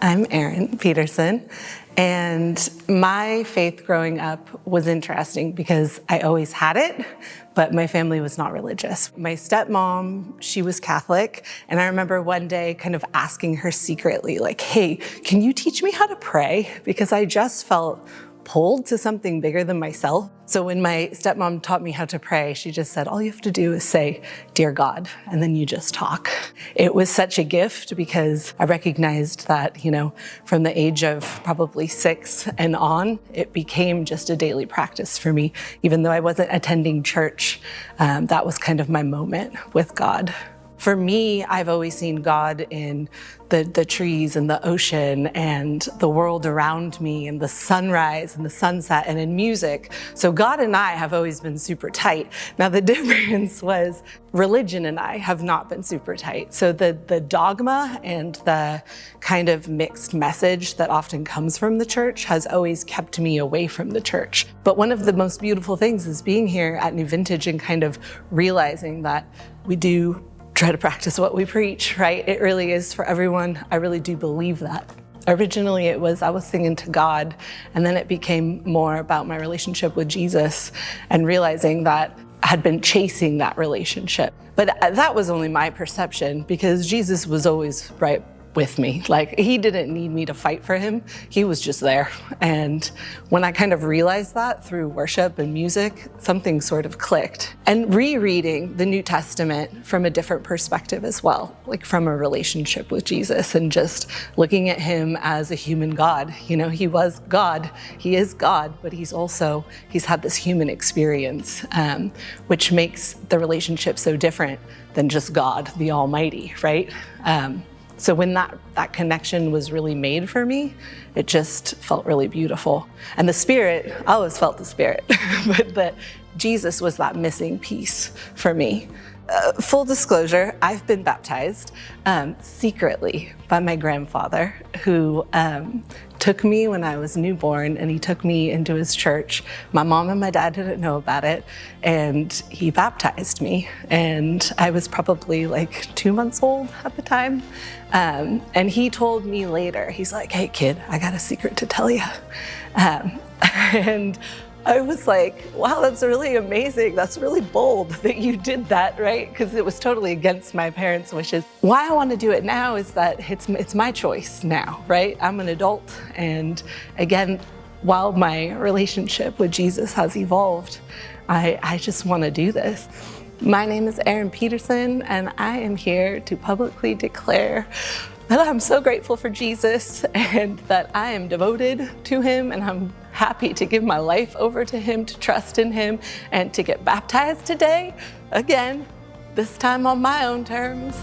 I'm Erin Peterson, and my faith growing up was interesting because I always had it, but my family was not religious. My stepmom, she was Catholic, and I remember one day kind of asking her secretly, like, hey, can you teach me how to pray? Because I just felt pulled to something bigger than myself. So when my stepmom taught me how to pray, she just said, all you have to do is say, "Dear God," and then you just talk. It was such a gift because I recognized that, from the age of probably 6 and on, it became just a daily practice for me. Even though I wasn't attending church, that was kind of my moment with God. For me, I've always seen God in the trees and the ocean and the world around me and the sunrise and the sunset and in music. So God and I have always been super tight. Now the difference was religion and I have not been super tight. So the dogma and the kind of mixed message that often comes from the church has always kept me away from the church. But one of the most beautiful things is being here at New Vintage and kind of realizing that we do try to practice what we preach, right? It really is for everyone. I really do believe that. Originally I was singing to God, and then it became more about my relationship with Jesus and realizing that I had been chasing that relationship. But that was only my perception because Jesus was always right with me. Like, he didn't need me to fight for him. He was just there. And when I kind of realized that through worship and music, something sort of clicked. And rereading the New Testament from a different perspective as well, like from a relationship with Jesus and just looking at him as a human God. He was God, he is God, but he's had this human experience, which makes the relationship so different than just God, the Almighty, right? So when that connection was really made for me, it just felt really beautiful. And the Spirit, I always felt the Spirit, but that Jesus was that missing piece for me. Full disclosure, I've been baptized secretly by my grandfather, who took me when I was newborn, and he took me into his church. My mom and my dad didn't know about it, and he baptized me. And I was probably like 2 months old at the time. And he told me later, he's like, "Hey kid, I got a secret to tell you." And I was like, wow, that's really amazing. That's really bold that you did that, right? Because it was totally against my parents' wishes. Why I want to do it now is that it's my choice now, right? I'm an adult. And again, while my relationship with Jesus has evolved, I just want to do this. My name is Erin Peterson, and I am here to publicly declare that I'm so grateful for Jesus and that I am devoted to him, and I'm happy to give my life over to him, to trust in him, and to get baptized today, again, this time on my own terms.